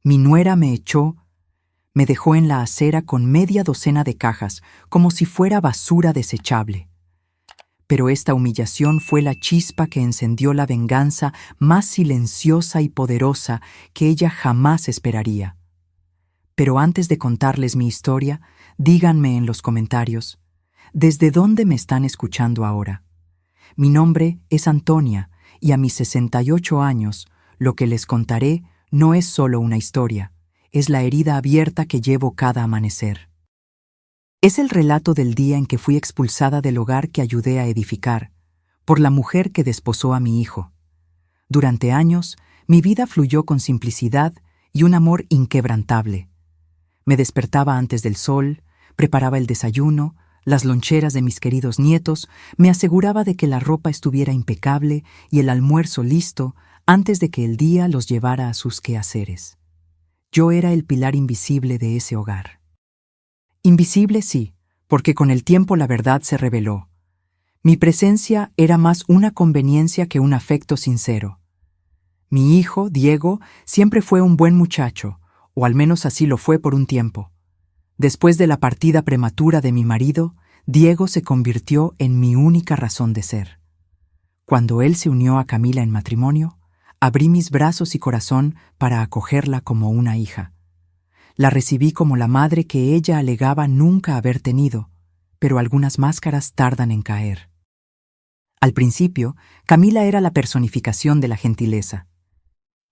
Mi nuera me echó, me dejó en la acera con media docena de cajas, como si fuera basura desechable. Pero esta humillación fue la chispa que encendió la venganza más silenciosa y poderosa que ella jamás esperaría. Pero antes de contarles mi historia, díganme en los comentarios, ¿desde dónde me están escuchando ahora? Mi nombre es Antonia, y a mis 68 años, lo que les contaré no es solo una historia, es la herida abierta que llevo cada amanecer. Es el relato del día en que fui expulsada del hogar que ayudé a edificar, por la mujer que desposó a mi hijo. Durante años, mi vida fluyó con simplicidad y un amor inquebrantable. Me despertaba antes del sol, preparaba el desayuno, las loncheras de mis queridos nietos, me aseguraba de que la ropa estuviera impecable y el almuerzo listo antes de que el día los llevara a sus quehaceres. Yo era el pilar invisible de ese hogar. Invisible sí, porque con el tiempo la verdad se reveló. Mi presencia era más una conveniencia que un afecto sincero. Mi hijo, Diego, siempre fue un buen muchacho, o al menos así lo fue por un tiempo. Después de la partida prematura de mi marido, Diego se convirtió en mi única razón de ser. Cuando él se unió a Camila en matrimonio, abrí mis brazos y corazón para acogerla como una hija. La recibí como la madre que ella alegaba nunca haber tenido, pero algunas máscaras tardan en caer. Al principio, Camila era la personificación de la gentileza.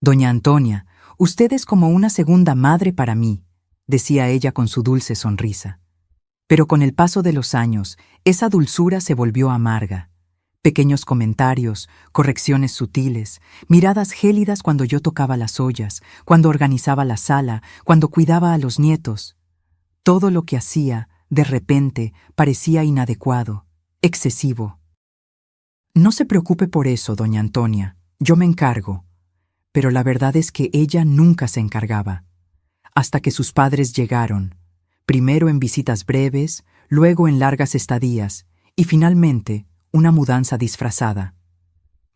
«Doña Antonia, usted es como una segunda madre para mí», decía ella con su dulce sonrisa. Pero con el paso de los años, esa dulzura se volvió amarga. Pequeños comentarios, correcciones sutiles, miradas gélidas cuando yo tocaba las ollas, cuando organizaba la sala, cuando cuidaba a los nietos. Todo lo que hacía, de repente, parecía inadecuado, excesivo. «No se preocupe por eso, doña Antonia, yo me encargo». Pero la verdad es que ella nunca se encargaba. Hasta que sus padres llegaron, primero en visitas breves, luego en largas estadías, y finalmente una mudanza disfrazada.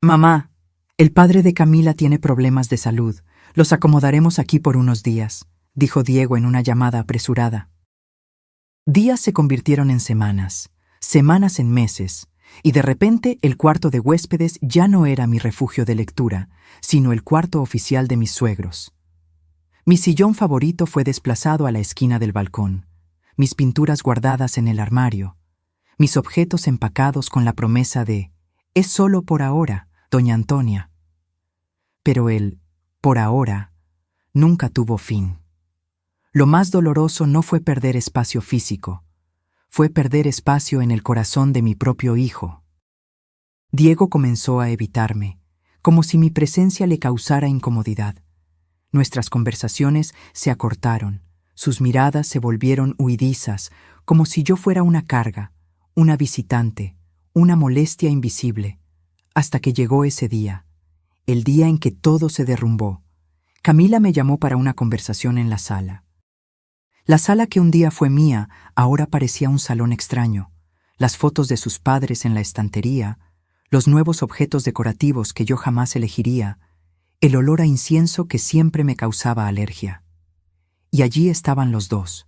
«Mamá, el padre de Camila tiene problemas de salud. Los acomodaremos aquí por unos días», dijo Diego en una llamada apresurada. Días se convirtieron en semanas, semanas en meses, y de repente el cuarto de huéspedes ya no era mi refugio de lectura, sino el cuarto oficial de mis suegros. Mi sillón favorito fue desplazado a la esquina del balcón, mis pinturas guardadas en el armario, mis objetos empacados con la promesa de «es solo por ahora, doña Antonia». Pero el «por ahora» nunca tuvo fin. Lo más doloroso no fue perder espacio físico, fue perder espacio en el corazón de mi propio hijo. Diego comenzó a evitarme, como si mi presencia le causara incomodidad. Nuestras conversaciones se acortaron, sus miradas se volvieron huidizas, como si yo fuera una carga, una visitante, una molestia invisible, hasta que llegó ese día, el día en que todo se derrumbó. Camila me llamó para una conversación en la sala. La sala que un día fue mía, ahora parecía un salón extraño. Las fotos de sus padres en la estantería, los nuevos objetos decorativos que yo jamás elegiría, el olor a incienso que siempre me causaba alergia. Y allí estaban los dos.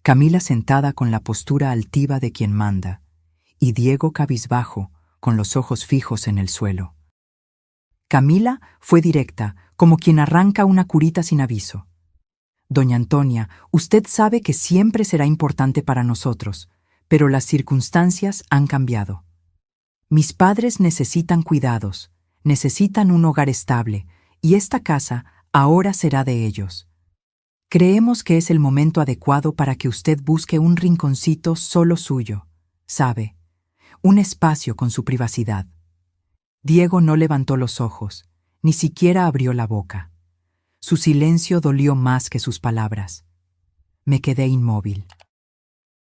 Camila sentada con la postura altiva de quien manda, y Diego cabizbajo, con los ojos fijos en el suelo. Camila fue directa, como quien arranca una curita sin aviso. «Doña Antonia, usted sabe que siempre será importante para nosotros, pero las circunstancias han cambiado. Mis padres necesitan cuidados, necesitan un hogar estable, y esta casa ahora será de ellos. Creemos que es el momento adecuado para que usted busque un rinconcito solo suyo, sabe, un espacio con su privacidad». Diego no levantó los ojos, ni siquiera abrió la boca. Su silencio dolió más que sus palabras. Me quedé inmóvil.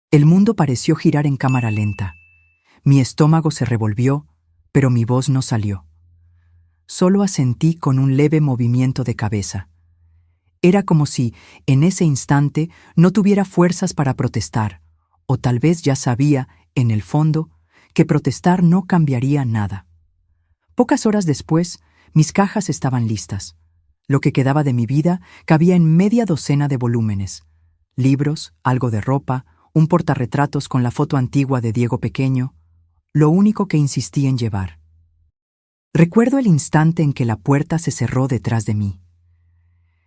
El mundo pareció girar en cámara lenta. Mi estómago se revolvió, pero mi voz no salió. Solo asentí con un leve movimiento de cabeza. Era como si, en ese instante, no tuviera fuerzas para protestar, o tal vez ya sabía, en el fondo, que protestar no cambiaría nada. Pocas horas después, mis cajas estaban listas. Lo que quedaba de mi vida cabía en media docena de volúmenes. Libros, algo de ropa, un portarretratos con la foto antigua de Diego pequeño, lo único que insistí en llevar. Recuerdo el instante en que la puerta se cerró detrás de mí.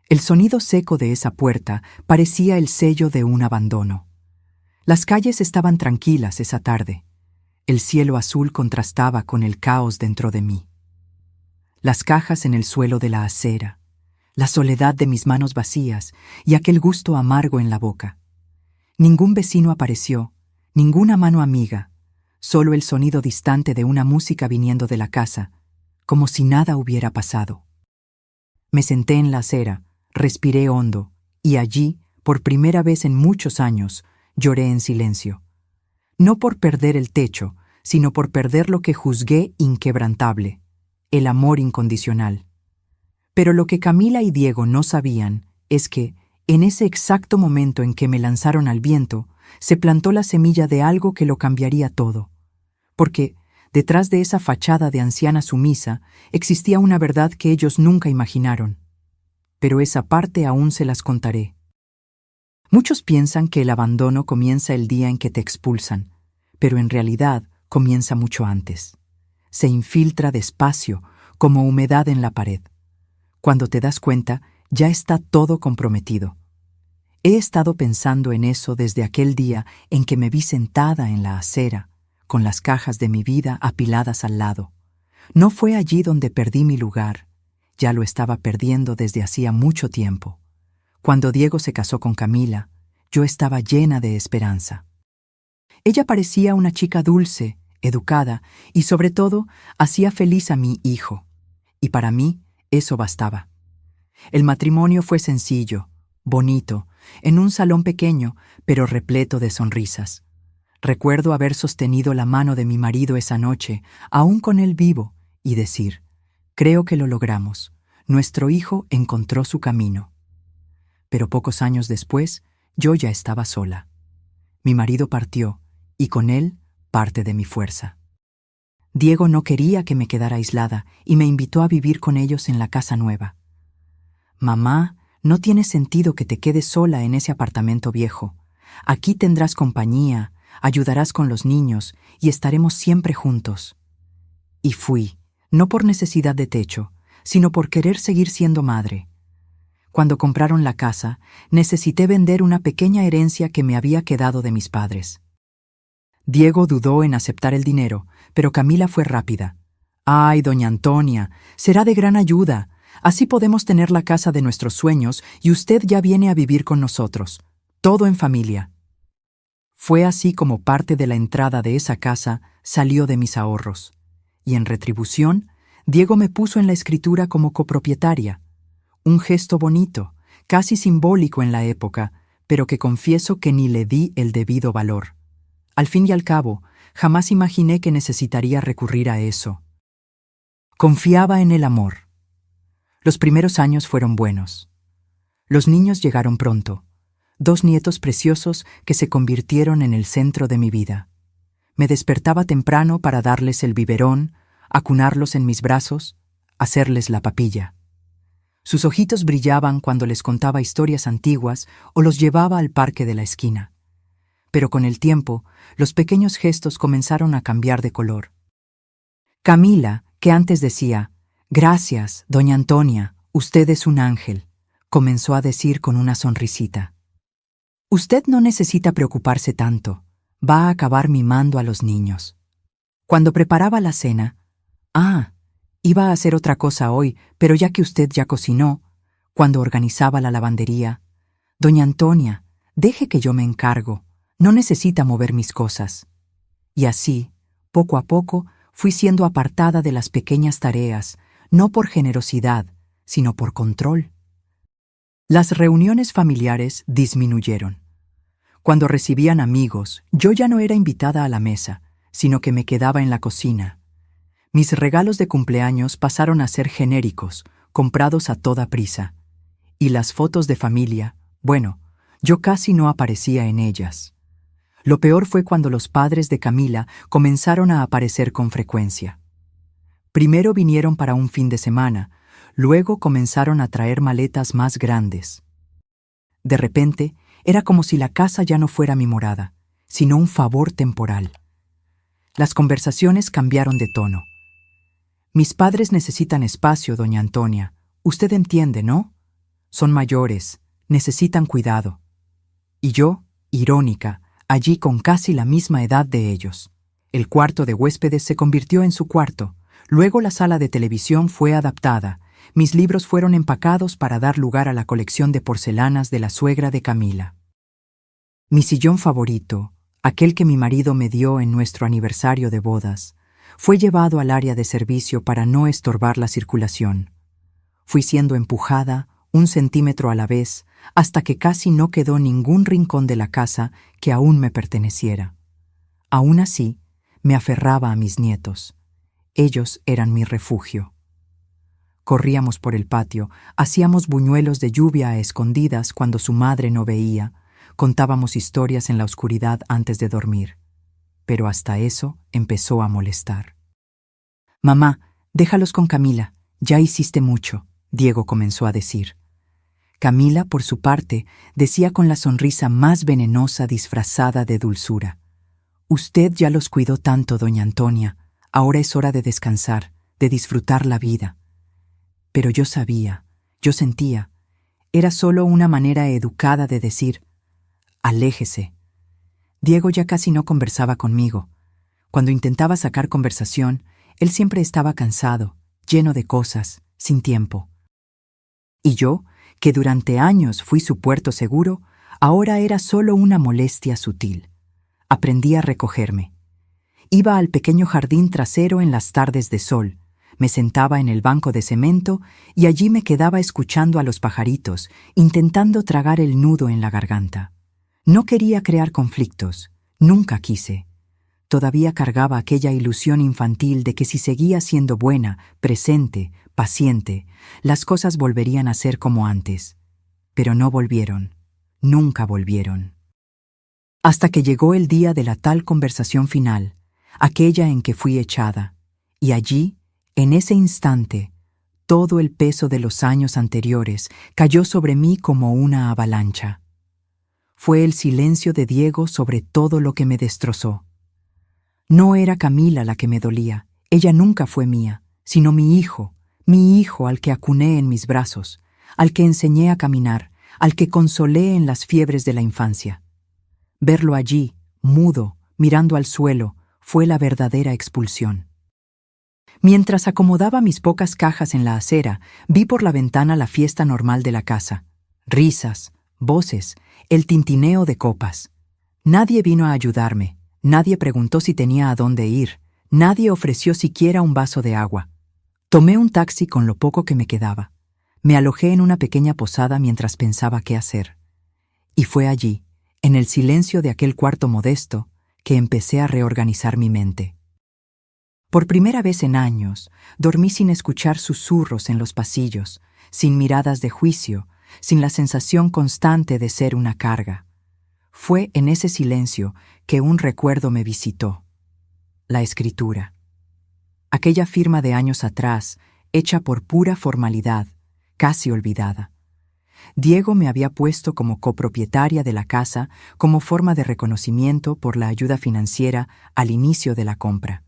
El sonido seco de esa puerta parecía el sello de un abandono. Las calles estaban tranquilas esa tarde. El cielo azul contrastaba con el caos dentro de mí. Las cajas en el suelo de la acera, la soledad de mis manos vacías y aquel gusto amargo en la boca. Ningún vecino apareció, ninguna mano amiga, solo el sonido distante de una música viniendo de la casa, como si nada hubiera pasado. Me senté en la acera, respiré hondo, y allí, por primera vez en muchos años, lloré en silencio. No por perder el techo, sino por perder lo que juzgué inquebrantable, el amor incondicional. Pero lo que Camila y Diego no sabían es que, en ese exacto momento en que me lanzaron al viento, se plantó la semilla de algo que lo cambiaría todo. Porque, detrás de esa fachada de anciana sumisa, existía una verdad que ellos nunca imaginaron. Pero esa parte aún se las contaré. Muchos piensan que el abandono comienza el día en que te expulsan, pero en realidad comienza mucho antes. Se infiltra despacio, como humedad en la pared. Cuando te das cuenta, ya está todo comprometido. He estado pensando en eso desde aquel día en que me vi sentada en la acera, con las cajas de mi vida apiladas al lado. No fue allí donde perdí mi lugar, ya lo estaba perdiendo desde hacía mucho tiempo. Cuando Diego se casó con Camila, yo estaba llena de esperanza. Ella parecía una chica dulce, educada y sobre todo hacía feliz a mi hijo. Y para mí eso bastaba. El matrimonio fue sencillo, bonito, en un salón pequeño, pero repleto de sonrisas. Recuerdo haber sostenido la mano de mi marido esa noche, aún con él vivo, y decir: creo que lo logramos. Nuestro hijo encontró su camino. Pero pocos años después, yo ya estaba sola. Mi marido partió, y con él parte de mi fuerza. Diego no quería que me quedara aislada y me invitó a vivir con ellos en la casa nueva. Mamá, no tiene sentido que te quedes sola en ese apartamento viejo. Aquí tendrás compañía, ayudarás con los niños y estaremos siempre juntos. Y fui, no por necesidad de techo, sino por querer seguir siendo madre. Cuando compraron la casa, necesité vender una pequeña herencia que me había quedado de mis padres. Diego dudó en aceptar el dinero, pero Camila fue rápida. «Ay, doña Antonia, será de gran ayuda. Así podemos tener la casa de nuestros sueños y usted ya viene a vivir con nosotros. Todo en familia». Fue así como parte de la entrada de esa casa salió de mis ahorros. Y en retribución, Diego me puso en la escritura como copropietaria. Un gesto bonito, casi simbólico en la época, pero que confieso que ni le di el debido valor. Al fin y al cabo, jamás imaginé que necesitaría recurrir a eso. Confiaba en el amor. Los primeros años fueron buenos. Los niños llegaron pronto, 2 nietos preciosos que se convirtieron en el centro de mi vida. Me despertaba temprano para darles el biberón, acunarlos en mis brazos, hacerles la papilla. Sus ojitos brillaban cuando les contaba historias antiguas o los llevaba al parque de la esquina. Pero con el tiempo, los pequeños gestos comenzaron a cambiar de color. Camila, que antes decía: «Gracias, doña Antonia, usted es un ángel», comenzó a decir con una sonrisita: «Usted no necesita preocuparse tanto, va a acabar mimando a los niños». Cuando preparaba la cena: «Ah, iba a hacer otra cosa hoy, pero ya que usted ya cocinó». Cuando organizaba la lavandería: «Doña Antonia, deje que yo me encargo, no necesita mover mis cosas». Y así, poco a poco, fui siendo apartada de las pequeñas tareas, no por generosidad, sino por control. Las reuniones familiares disminuyeron. Cuando recibían amigos, yo ya no era invitada a la mesa, sino que me quedaba en la cocina. Mis regalos de cumpleaños pasaron a ser genéricos, comprados a toda prisa. Y las fotos de familia, bueno, yo casi no aparecía en ellas. Lo peor fue cuando los padres de Camila comenzaron a aparecer con frecuencia. Primero vinieron para un fin de semana, Luego comenzaron a traer maletas más grandes. De repente, era como si la casa ya no fuera mi morada, sino un favor temporal. Las conversaciones cambiaron de tono. Mis padres necesitan espacio, doña Antonia. Usted entiende, ¿no? Son mayores, necesitan cuidado. Y yo, irónica, allí con casi la misma edad de ellos. El cuarto de huéspedes se convirtió en su cuarto. Luego la sala de televisión fue adaptada. Mis libros fueron empacados para dar lugar a la colección de porcelanas de la suegra de Camila. Mi sillón favorito, aquel que mi marido me dio en nuestro aniversario de bodas, fue llevado al área de servicio para no estorbar la circulación. Fui siendo empujada, 1 centímetro a la vez, hasta que casi no quedó ningún rincón de la casa que aún me perteneciera. Aún así, me aferraba a mis nietos. Ellos eran mi refugio. Corríamos por el patio, hacíamos buñuelos de lluvia a escondidas cuando su madre no veía, contábamos historias en la oscuridad antes de dormir. Pero hasta eso empezó a molestar. «Mamá, déjalos con Camila, ya hiciste mucho», Diego comenzó a decir. Camila, por su parte, decía con la sonrisa más venenosa disfrazada de dulzura: «Usted ya los cuidó tanto, doña Antonia, ahora es hora de descansar, de disfrutar la vida». Pero yo sabía, yo sentía, era solo una manera educada de decir: «Aléjese». Diego ya casi no conversaba conmigo. Cuando intentaba sacar conversación, él siempre estaba cansado, lleno de cosas, sin tiempo. Y yo, que durante años fui su puerto seguro, ahora era solo una molestia sutil. Aprendí a recogerme. Iba al pequeño jardín trasero en las tardes de sol, me sentaba en el banco de cemento y allí me quedaba escuchando a los pajaritos, intentando tragar el nudo en la garganta. No quería crear conflictos, nunca quise. Todavía cargaba aquella ilusión infantil de que si seguía siendo buena, presente, paciente, las cosas volverían a ser como antes. Pero no volvieron, nunca volvieron. Hasta que llegó el día de la tal conversación final, aquella en que fui echada, y allí, en ese instante, todo el peso de los años anteriores cayó sobre mí como una avalancha. Fue el silencio de Diego sobre todo lo que me destrozó. No era Camila la que me dolía, ella nunca fue mía, sino mi hijo al que acuné en mis brazos, al que enseñé a caminar, al que consolé en las fiebres de la infancia. Verlo allí, mudo, mirando al suelo, fue la verdadera expulsión. Mientras acomodaba mis pocas cajas en la acera, vi por la ventana la fiesta normal de la casa. Risas, voces, el tintineo de copas. Nadie vino a ayudarme, nadie preguntó si tenía a dónde ir, nadie ofreció siquiera un vaso de agua. Tomé un taxi con lo poco que me quedaba. Me alojé en una pequeña posada mientras pensaba qué hacer. Y fue allí, en el silencio de aquel cuarto modesto, que empecé a reorganizar mi mente. Por primera vez en años, dormí sin escuchar susurros en los pasillos, sin miradas de juicio, sin la sensación constante de ser una carga. Fue en ese silencio que un recuerdo me visitó. La escritura. Aquella firma de años atrás, hecha por pura formalidad, casi olvidada. Diego me había puesto como copropietaria de la casa como forma de reconocimiento por la ayuda financiera al inicio de la compra.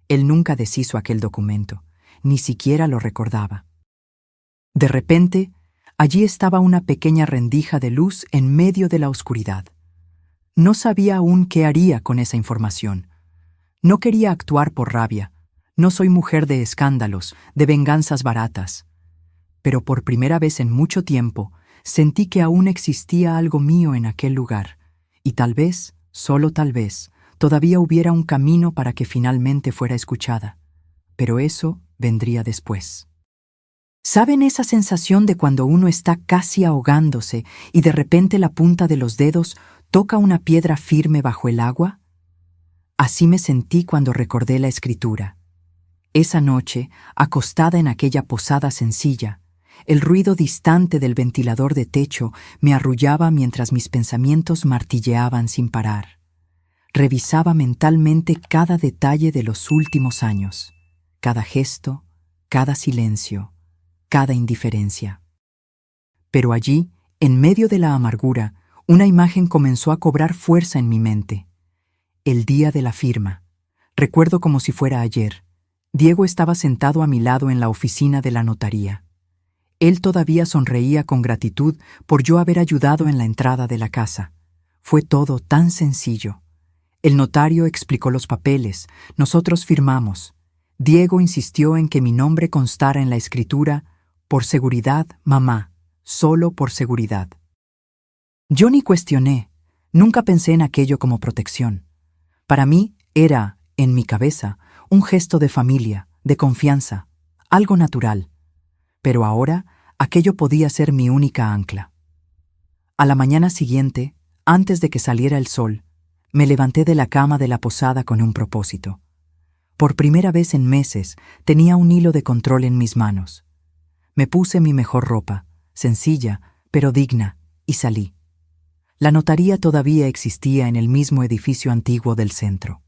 Él nunca deshizo aquel documento, ni siquiera lo recordaba. De repente, allí estaba una pequeña rendija de luz en medio de la oscuridad. No sabía aún qué haría con esa información. No quería actuar por rabia. No soy mujer de escándalos, de venganzas baratas. Pero por primera vez en mucho tiempo, sentí que aún existía algo mío en aquel lugar, y tal vez, solo tal vez, todavía hubiera un camino para que finalmente fuera escuchada. Pero eso vendría después. ¿Saben esa sensación de cuando uno está casi ahogándose y de repente la punta de los dedos toca una piedra firme bajo el agua? Así me sentí cuando recordé la escritura. Esa noche, acostada en aquella posada sencilla, el ruido distante del ventilador de techo me arrullaba mientras mis pensamientos martilleaban sin parar. Revisaba mentalmente cada detalle de los últimos años, cada gesto, cada silencio, cada indiferencia. Pero allí, en medio de la amargura, una imagen comenzó a cobrar fuerza en mi mente. El día de la firma. Recuerdo como si fuera ayer. Diego estaba sentado a mi lado en la oficina de la notaría. Él todavía sonreía con gratitud por yo haber ayudado en la entrada de la casa. Fue todo tan sencillo. El notario explicó los papeles, nosotros firmamos. Diego insistió en que mi nombre constara en la escritura, por seguridad, mamá, solo por seguridad. Yo ni cuestioné, nunca pensé en aquello como protección. Para mí era, en mi cabeza, un gesto de familia, de confianza, algo natural. Pero ahora, aquello podía ser mi única ancla. A la mañana siguiente, antes de que saliera el sol, me levanté de la cama de la posada con un propósito. Por primera vez en meses, tenía un hilo de control en mis manos. Me puse mi mejor ropa, sencilla, pero digna, y salí. La notaría todavía existía en el mismo edificio antiguo del centro.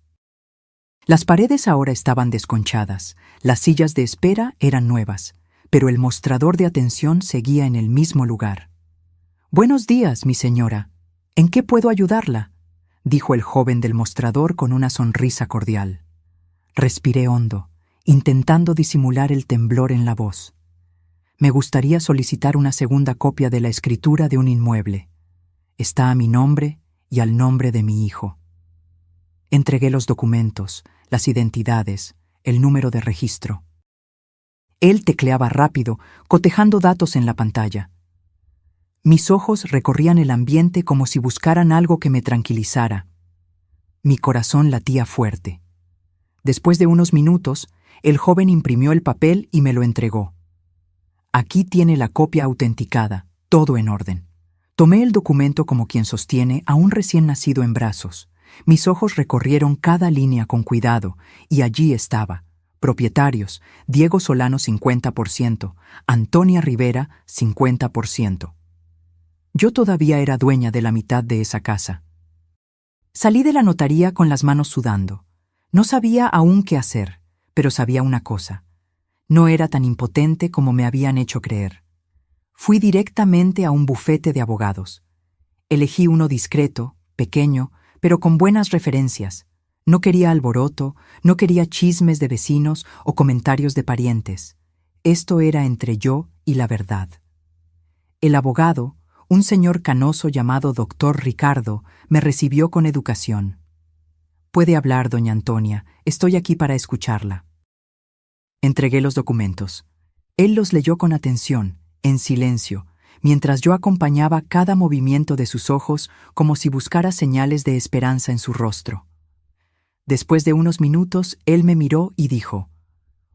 Las paredes ahora estaban desconchadas, las sillas de espera eran nuevas, pero el mostrador de atención seguía en el mismo lugar. «Buenos días, mi señora. ¿En qué puedo ayudarla?», dijo el joven del mostrador con una sonrisa cordial. Respiré hondo, intentando disimular el temblor en la voz. Me gustaría solicitar una segunda copia de la escritura de un inmueble. Está a mi nombre y al nombre de mi hijo. Entregué los documentos, las identidades, el número de registro. Él tecleaba rápido, cotejando datos en la pantalla. Mis ojos recorrían el ambiente como si buscaran algo que me tranquilizara. Mi corazón latía fuerte. Después de unos minutos, el joven imprimió el papel y me lo entregó. Aquí tiene la copia autenticada, todo en orden. Tomé el documento como quien sostiene a un recién nacido en brazos. Mis ojos recorrieron cada línea con cuidado, y allí estaba. Propietarios, Diego Solano 50%, Antonia Rivera 50%. Yo todavía era dueña de la mitad de esa casa. Salí de la notaría con las manos sudando. No sabía aún qué hacer, pero sabía una cosa. No era tan impotente como me habían hecho creer. Fui directamente a un bufete de abogados. Elegí uno discreto, pequeño, pero con buenas referencias. No quería alboroto, no quería chismes de vecinos o comentarios de parientes. Esto era entre yo y la verdad. El abogado, un señor canoso llamado Dr. Ricardo, me recibió con educación. «Puede hablar, doña Antonia, estoy aquí para escucharla». Entregué los documentos. Él los leyó con atención, en silencio, mientras yo acompañaba cada movimiento de sus ojos como si buscara señales de esperanza en su rostro. Después de unos minutos, él me miró y dijo: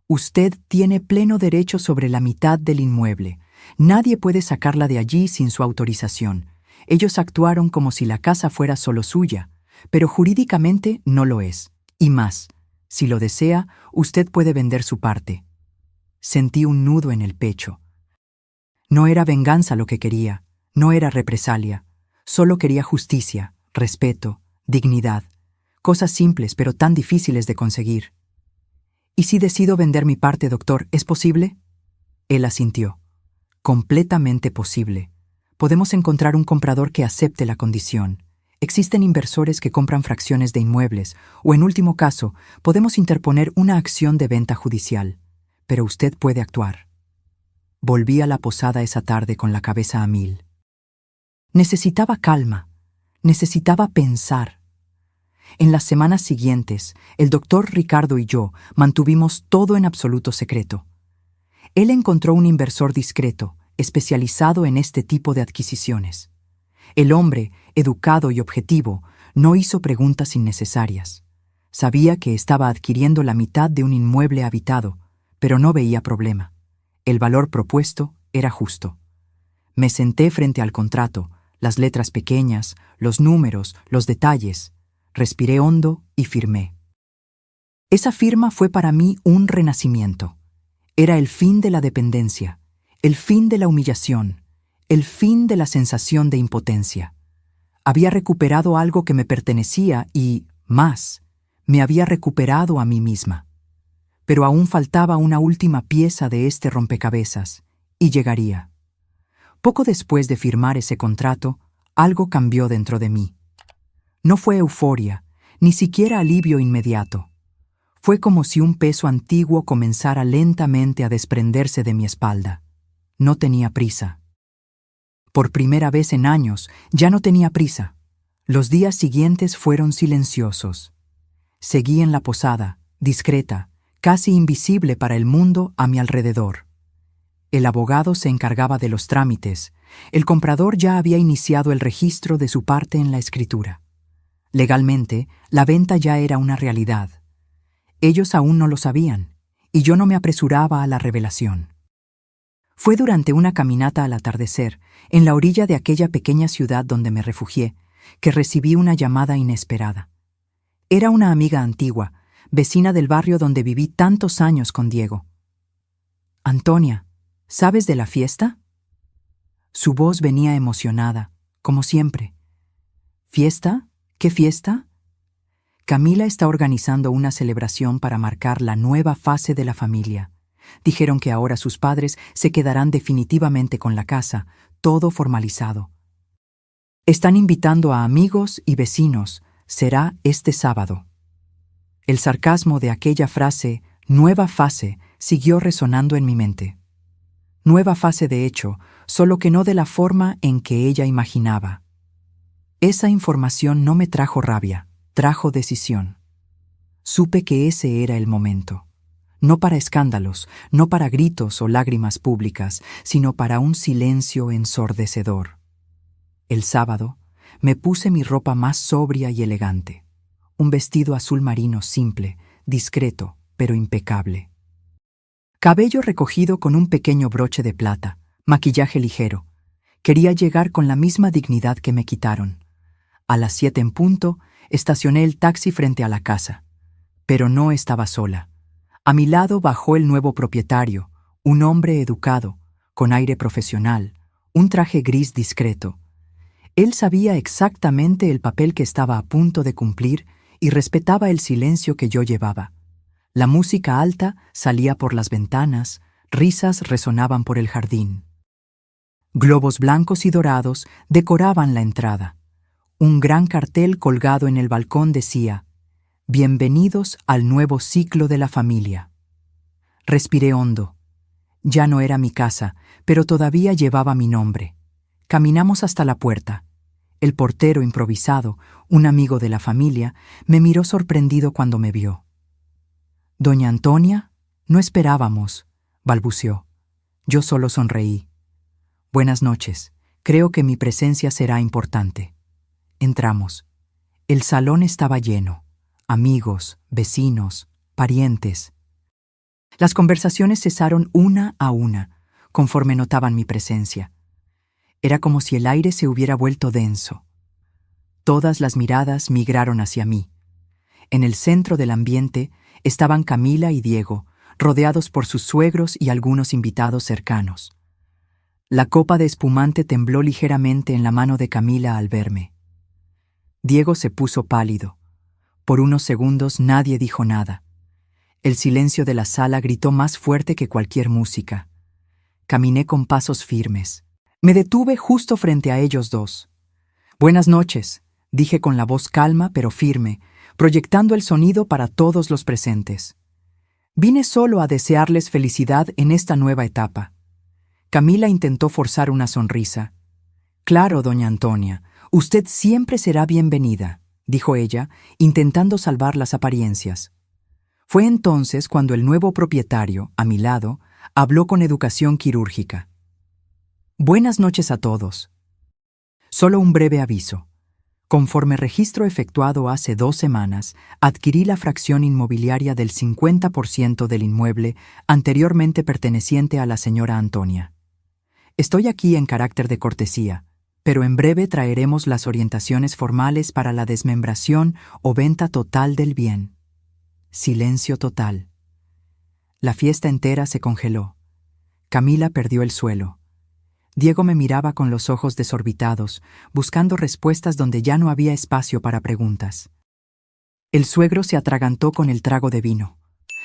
«Usted tiene pleno derecho sobre la mitad del inmueble. Nadie puede sacarla de allí sin su autorización. Ellos actuaron como si la casa fuera solo suya, pero jurídicamente no lo es. Y más, si lo desea, usted puede vender su parte». Sentí un nudo en el pecho. No era venganza lo que quería, no era represalia. Solo quería justicia, respeto, dignidad. Cosas simples pero tan difíciles de conseguir. «¿Y si decido vender mi parte, doctor, es posible?». Él asintió. «Completamente posible. Podemos encontrar un comprador que acepte la condición. Existen inversores que compran fracciones de inmuebles, o en último caso, podemos interponer una acción de venta judicial. Pero usted puede actuar». Volví a la posada esa tarde con la cabeza a mil. Necesitaba calma, necesitaba pensar. En las semanas siguientes, el doctor Ricardo y yo mantuvimos todo en absoluto secreto. Él encontró un inversor discreto, especializado en este tipo de adquisiciones. El hombre, educado y objetivo, no hizo preguntas innecesarias. Sabía que estaba adquiriendo la mitad de un inmueble habitado, pero no veía problema. El valor propuesto era justo. Me senté frente al contrato, las letras pequeñas, los números, los detalles. Respiré hondo y firmé. Esa firma fue para mí un renacimiento. Era el fin de la dependencia, el fin de la humillación, el fin de la sensación de impotencia. Había recuperado algo que me pertenecía y, más, me había recuperado a mí misma. Pero aún faltaba una última pieza de este rompecabezas, y llegaría. Poco después de firmar ese contrato, algo cambió dentro de mí. No fue euforia, ni siquiera alivio inmediato. Fue como si un peso antiguo comenzara lentamente a desprenderse de mi espalda. No tenía prisa. Por primera vez en años, ya no tenía prisa. Los días siguientes fueron silenciosos. Seguí en la posada, discreta, casi invisible para el mundo a mi alrededor. El abogado se encargaba de los trámites. El comprador ya había iniciado el registro de su parte en la escritura. Legalmente, la venta ya era una realidad. Ellos aún no lo sabían, y yo no me apresuraba a la revelación. Fue durante una caminata al atardecer, en la orilla de aquella pequeña ciudad donde me refugié, que recibí una llamada inesperada. Era una amiga antigua, vecina del barrio donde viví tantos años con Diego. «Antonia, ¿sabes de la fiesta?» Su voz venía emocionada, como siempre. «¿Fiesta? ¿Qué fiesta?» Camila está organizando una celebración para marcar la nueva fase de la familia. Dijeron que ahora sus padres se quedarán definitivamente con la casa, todo formalizado. Están invitando a amigos y vecinos. Será este sábado. El sarcasmo de aquella frase, nueva fase, siguió resonando en mi mente. Nueva fase de hecho, solo que no de la forma en que ella imaginaba. Esa información no me trajo rabia, trajo decisión. Supe que ese era el momento. No para escándalos, no para gritos o lágrimas públicas, sino para un silencio ensordecedor. El sábado, me puse mi ropa más sobria y elegante. Un vestido azul marino simple, discreto, pero impecable. Cabello recogido con un pequeño broche de plata, maquillaje ligero. Quería llegar con la misma dignidad que me quitaron. A las 7 en punto, estacioné el taxi frente a la casa. Pero no estaba sola. A mi lado bajó el nuevo propietario, un hombre educado, con aire profesional, un traje gris discreto. Él sabía exactamente el papel que estaba a punto de cumplir y respetaba el silencio que yo llevaba. La música alta salía por las ventanas, risas resonaban por el jardín. Globos blancos y dorados decoraban la entrada. Un gran cartel colgado en el balcón decía: «Bienvenidos al nuevo ciclo de la familia». Respiré hondo. Ya no era mi casa, pero todavía llevaba mi nombre. Caminamos hasta la puerta. El portero improvisado, un amigo de la familia, me miró sorprendido cuando me vio. «Doña Antonia, no esperábamos», balbuceó. Yo solo sonreí. «Buenas noches. Creo que mi presencia será importante». Entramos. El salón estaba lleno. Amigos, vecinos, parientes. Las conversaciones cesaron una a una, conforme notaban mi presencia. Era como si el aire se hubiera vuelto denso. Todas las miradas migraron hacia mí. En el centro del ambiente estaban Camila y Diego, rodeados por sus suegros y algunos invitados cercanos. La copa de espumante tembló ligeramente en la mano de Camila al verme. Diego se puso pálido. Por unos segundos nadie dijo nada. El silencio de la sala gritó más fuerte que cualquier música. Caminé con pasos firmes. Me detuve justo frente a ellos dos. «Buenas noches», dije con la voz calma pero firme, proyectando el sonido para todos los presentes. Vine solo a desearles felicidad en esta nueva etapa. Camila intentó forzar una sonrisa. «Claro, doña Antonia, usted siempre será bienvenida», dijo ella, intentando salvar las apariencias. Fue entonces cuando el nuevo propietario, a mi lado, habló con educación quirúrgica. «Buenas noches a todos. Solo un breve aviso. Conforme registro efectuado hace 2 semanas, adquirí la fracción inmobiliaria del 50% del inmueble anteriormente perteneciente a la señora Antonia. Estoy aquí en carácter de cortesía, pero en breve traeremos las orientaciones formales para la desmembración o venta total del bien». Silencio total. La fiesta entera se congeló. Camila perdió el suelo. Diego me miraba con los ojos desorbitados, buscando respuestas donde ya no había espacio para preguntas. El suegro se atragantó con el trago de vino.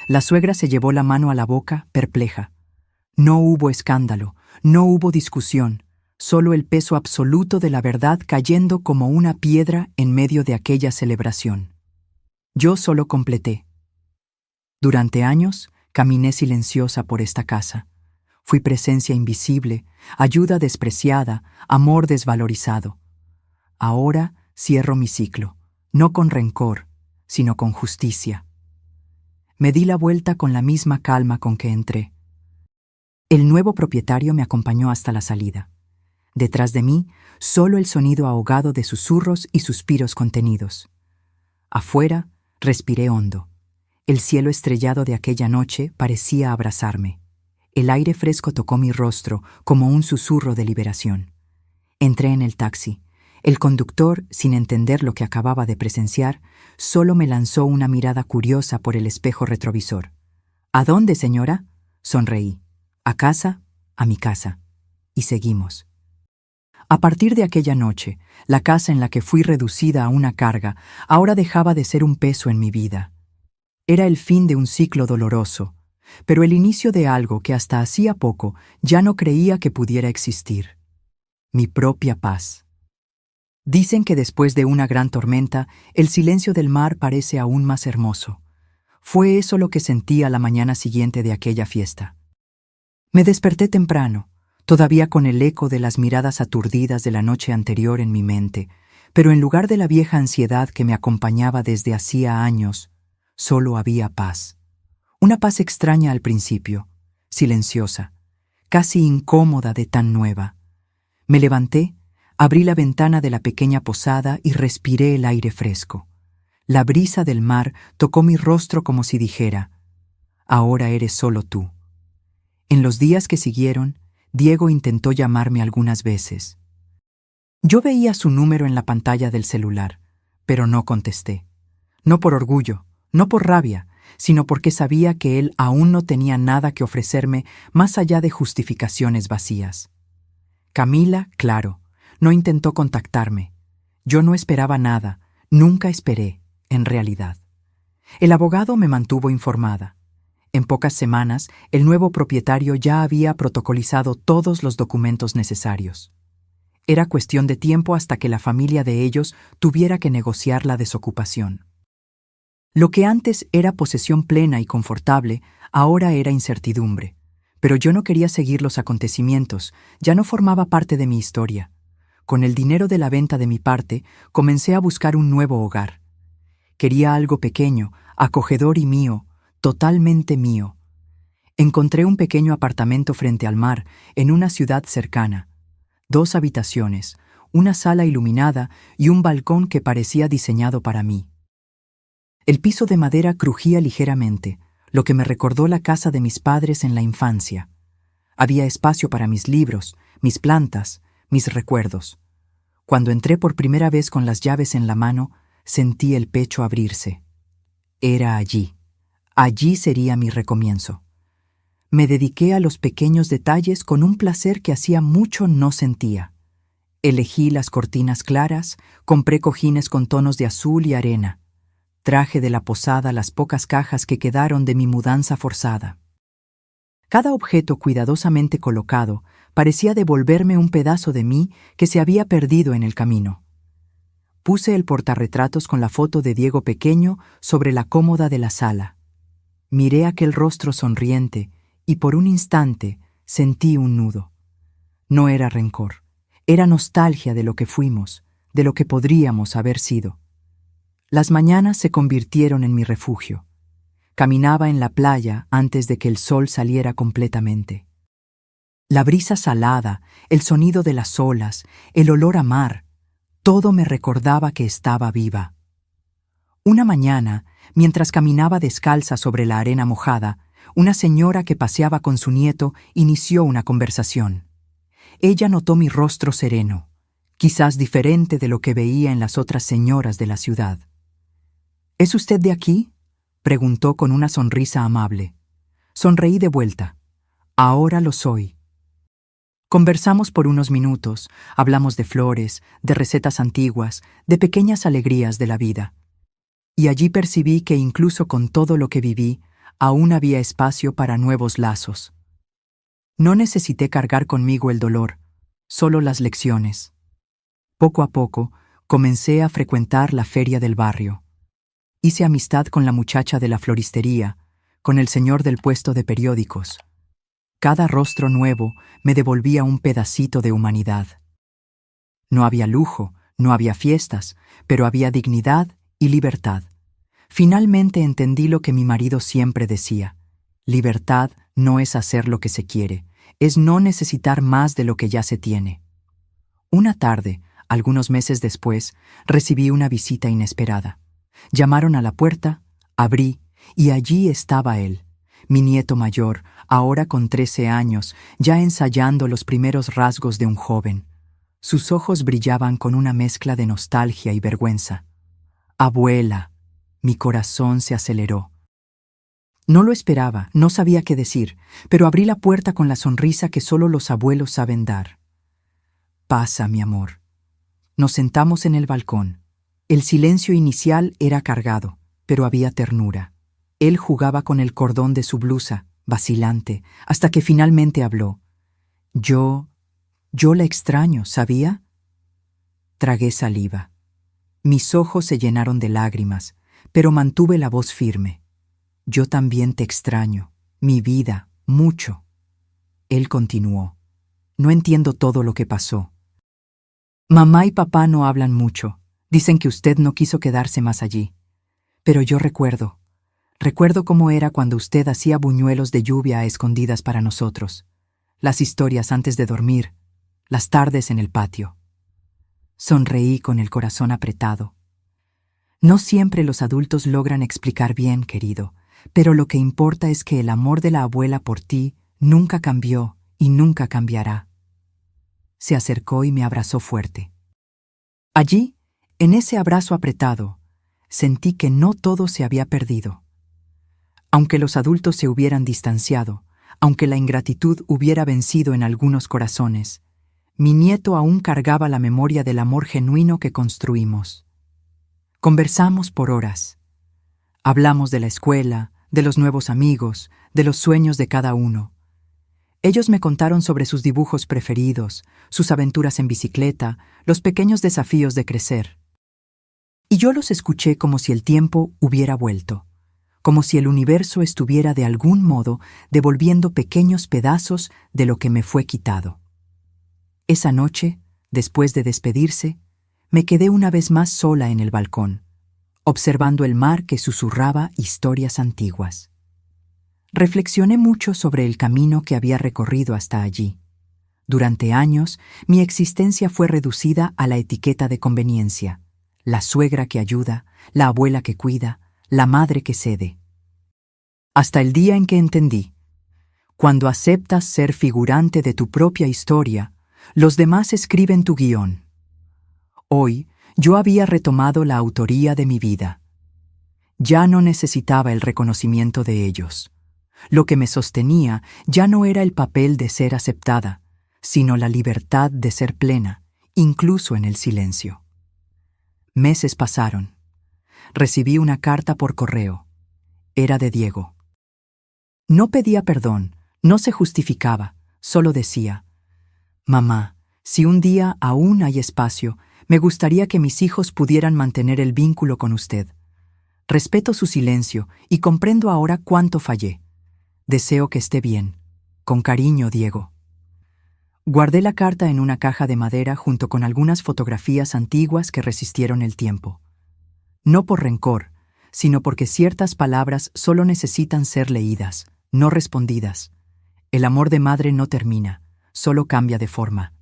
La suegra se llevó la mano a la boca, perpleja. No hubo escándalo, No hubo discusión, solo el peso absoluto de la verdad cayendo como una piedra en medio de aquella celebración. Yo solo completé. Durante años, caminé silenciosa por esta casa. Fui presencia invisible, ayuda despreciada, amor desvalorizado. Ahora cierro mi ciclo, no con rencor, sino con justicia. Me di la vuelta con la misma calma con que entré. El nuevo propietario me acompañó hasta la salida. Detrás de mí, solo el sonido ahogado de susurros y suspiros contenidos. Afuera, respiré hondo. El cielo estrellado de aquella noche parecía abrazarme. El aire fresco tocó mi rostro como un susurro de liberación. Entré en el taxi. El conductor, sin entender lo que acababa de presenciar, solo me lanzó una mirada curiosa por el espejo retrovisor. ¿A dónde, señora? Sonreí. ¿A casa? A mi casa. Y seguimos. A partir de aquella noche, la casa en la que fui reducida a una carga ahora dejaba de ser un peso en mi vida. Era el fin de un ciclo doloroso, pero el inicio de algo que hasta hacía poco ya no creía que pudiera existir. Mi propia paz. Dicen que después de una gran tormenta, el silencio del mar parece aún más hermoso. Fue eso lo que sentí a la mañana siguiente de aquella fiesta. Me desperté temprano, todavía con el eco de las miradas aturdidas de la noche anterior en mi mente, pero en lugar de la vieja ansiedad que me acompañaba desde hacía años, solo había paz. Una paz extraña al principio, silenciosa, casi incómoda de tan nueva. Me levanté, abrí la ventana de la pequeña posada y respiré el aire fresco. La brisa del mar tocó mi rostro como si dijera, «Ahora eres solo tú». En los días que siguieron, Diego intentó llamarme algunas veces. Yo veía su número en la pantalla del celular, pero no contesté. No por orgullo, no por rabia, sino porque sabía que él aún no tenía nada que ofrecerme más allá de justificaciones vacías. Camila, claro, no intentó contactarme. Yo no esperaba nada, nunca esperé, en realidad. El abogado me mantuvo informada. En pocas semanas, el nuevo propietario ya había protocolizado todos los documentos necesarios. Era cuestión de tiempo hasta que la familia de ellos tuviera que negociar la desocupación. Lo que antes era posesión plena y confortable, ahora era incertidumbre. Pero yo no quería seguir los acontecimientos, ya no formaba parte de mi historia. Con el dinero de la venta de mi parte, comencé a buscar un nuevo hogar. Quería algo pequeño, acogedor y mío, totalmente mío. Encontré un pequeño apartamento frente al mar, en una ciudad cercana. 2 habitaciones, una sala iluminada y un balcón que parecía diseñado para mí. El piso de madera crujía ligeramente, lo que me recordó la casa de mis padres en la infancia. Había espacio para mis libros, mis plantas, mis recuerdos. Cuando entré por primera vez con las llaves en la mano, sentí el pecho abrirse. Era allí. Allí sería mi recomienzo. Me dediqué a los pequeños detalles con un placer que hacía mucho no sentía. Elegí las cortinas claras, compré cojines con tonos de azul y arena. Traje de la posada las pocas cajas que quedaron de mi mudanza forzada. Cada objeto cuidadosamente colocado parecía devolverme un pedazo de mí que se había perdido en el camino. Puse el portarretratos con la foto de Diego pequeño sobre la cómoda de la sala. Miré aquel rostro sonriente y por un instante sentí un nudo. No era rencor, era nostalgia de lo que fuimos, de lo que podríamos haber sido. Las mañanas se convirtieron en mi refugio. Caminaba en la playa antes de que el sol saliera completamente. La brisa salada, el sonido de las olas, el olor a mar, todo me recordaba que estaba viva. Una mañana, mientras caminaba descalza sobre la arena mojada, una señora que paseaba con su nieto inició una conversación. Ella notó mi rostro sereno, quizás diferente de lo que veía en las otras señoras de la ciudad. ¿Es usted de aquí?, preguntó con una sonrisa amable. Sonreí de vuelta. Ahora lo soy. Conversamos por unos minutos, hablamos de flores, de recetas antiguas, de pequeñas alegrías de la vida. Y allí percibí que incluso con todo lo que viví, aún había espacio para nuevos lazos. No necesité cargar conmigo el dolor, solo las lecciones. Poco a poco, comencé a frecuentar la feria del barrio. Hice amistad con la muchacha de la floristería, con el señor del puesto de periódicos. Cada rostro nuevo me devolvía un pedacito de humanidad. No había lujo, no había fiestas, pero había dignidad y libertad. Finalmente entendí lo que mi marido siempre decía. Libertad no es hacer lo que se quiere, es no necesitar más de lo que ya se tiene. Una tarde, algunos meses después, recibí una visita inesperada. Llamaron a la puerta, abrí, y allí estaba él, mi nieto mayor, ahora con 13 años, ya ensayando los primeros rasgos de un joven. Sus ojos brillaban con una mezcla de nostalgia y vergüenza. «Abuela», mi corazón se aceleró. No lo esperaba, no sabía qué decir, pero abrí la puerta con la sonrisa que solo los abuelos saben dar. «Pasa, mi amor». Nos sentamos en el balcón. El silencio inicial era cargado, pero había ternura. Él jugaba con el cordón de su blusa, vacilante, hasta que finalmente habló. Yo la extraño, ¿sabía? Tragué saliva. Mis ojos se llenaron de lágrimas, pero mantuve la voz firme. Yo también te extraño, mi vida, mucho. Él continuó. No entiendo todo lo que pasó. Mamá y papá no hablan mucho. Dicen que usted no quiso quedarse más allí. Pero yo recuerdo cómo era cuando usted hacía buñuelos de lluvia a escondidas para nosotros. Las historias antes de dormir, las tardes en el patio. Sonreí con el corazón apretado. No siempre los adultos logran explicar bien, querido, pero lo que importa es que el amor de la abuela por ti nunca cambió y nunca cambiará. Se acercó y me abrazó fuerte. Allí, en ese abrazo apretado, sentí que no todo se había perdido. Aunque los adultos se hubieran distanciado, aunque la ingratitud hubiera vencido en algunos corazones, mi nieto aún cargaba la memoria del amor genuino que construimos. Conversamos por horas. Hablamos de la escuela, de los nuevos amigos, de los sueños de cada uno. Ellos me contaron sobre sus dibujos preferidos, sus aventuras en bicicleta, los pequeños desafíos de crecer. Y yo los escuché como si el tiempo hubiera vuelto, como si el universo estuviera de algún modo devolviendo pequeños pedazos de lo que me fue quitado. Esa noche, después de despedirse, me quedé una vez más sola en el balcón, observando el mar que susurraba historias antiguas. Reflexioné mucho sobre el camino que había recorrido hasta allí. Durante años, mi existencia fue reducida a la etiqueta de conveniencia: la suegra que ayuda, la abuela que cuida, la madre que cede. Hasta el día en que entendí: cuando aceptas ser figurante de tu propia historia, los demás escriben tu guión. Hoy, yo había retomado la autoría de mi vida. Ya no necesitaba el reconocimiento de ellos. Lo que me sostenía ya no era el papel de ser aceptada, sino la libertad de ser plena, incluso en el silencio. Meses pasaron. Recibí una carta por correo. Era de Diego. No pedía perdón, no se justificaba, solo decía: «Mamá, si un día aún hay espacio, me gustaría que mis hijos pudieran mantener el vínculo con usted. Respeto su silencio y comprendo ahora cuánto fallé. Deseo que esté bien. Con cariño, Diego». Guardé la carta en una caja de madera junto con algunas fotografías antiguas que resistieron el tiempo. No por rencor, sino porque ciertas palabras solo necesitan ser leídas, no respondidas. El amor de madre no termina, solo cambia de forma.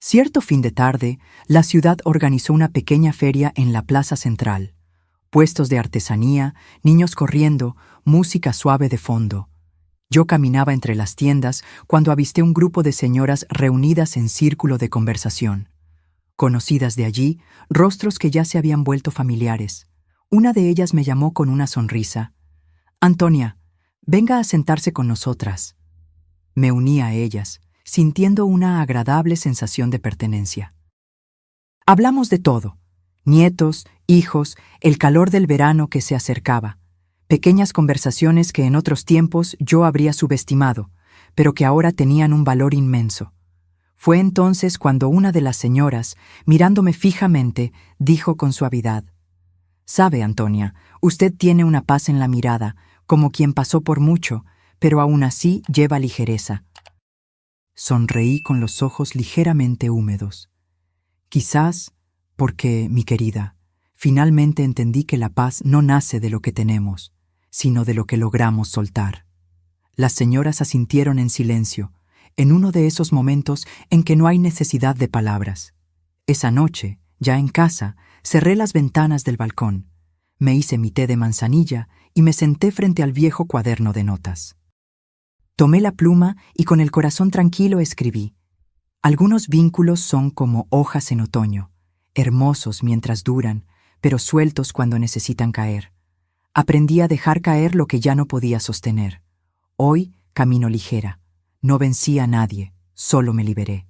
Cierto fin de tarde, la ciudad organizó una pequeña feria en la plaza central. Puestos de artesanía, niños corriendo, música suave de fondo. Yo caminaba entre las tiendas cuando avisté un grupo de señoras reunidas en círculo de conversación. Conocidas de allí, rostros que ya se habían vuelto familiares. Una de ellas me llamó con una sonrisa. «Antonia, venga a sentarse con nosotras». Me uní a ellas, sintiendo una agradable sensación de pertenencia. Hablamos de todo: nietos, hijos, el calor del verano que se acercaba. Pequeñas conversaciones que en otros tiempos yo habría subestimado, pero que ahora tenían un valor inmenso. Fue entonces cuando una de las señoras, mirándome fijamente, dijo con suavidad: «Sabe, Antonia, usted tiene una paz en la mirada, como quien pasó por mucho, pero aún así lleva ligereza». Sonreí con los ojos ligeramente húmedos. Quizás porque, mi querida, finalmente entendí que la paz no nace de lo que tenemos, sino de lo que logramos soltar. Las señoras asintieron en silencio, en uno de esos momentos en que no hay necesidad de palabras. Esa noche, ya en casa, cerré las ventanas del balcón, me hice mi té de manzanilla y me senté frente al viejo cuaderno de notas. Tomé la pluma y con el corazón tranquilo escribí: «Algunos vínculos son como hojas en otoño, hermosos mientras duran, pero sueltos cuando necesitan caer. Aprendí a dejar caer lo que ya no podía sostener. Hoy camino ligera. No vencí a nadie, solo me liberé».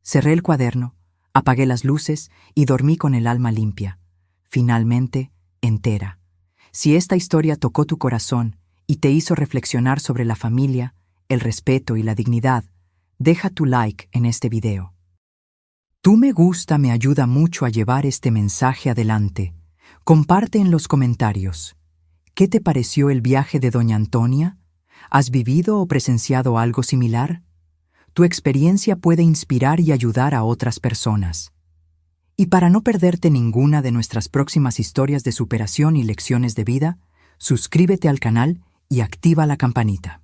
Cerré el cuaderno, apagué las luces y dormí con el alma limpia, finalmente entera. Si esta historia tocó tu corazón y te hizo reflexionar sobre la familia, el respeto y la dignidad, deja tu like en este video. Tu me gusta me ayuda mucho a llevar este mensaje adelante. Comparte en los comentarios. ¿Qué te pareció el viaje de Doña Antonia? ¿Has vivido o presenciado algo similar? Tu experiencia puede inspirar y ayudar a otras personas. Y para no perderte ninguna de nuestras próximas historias de superación y lecciones de vida, suscríbete al canal y activa la campanita.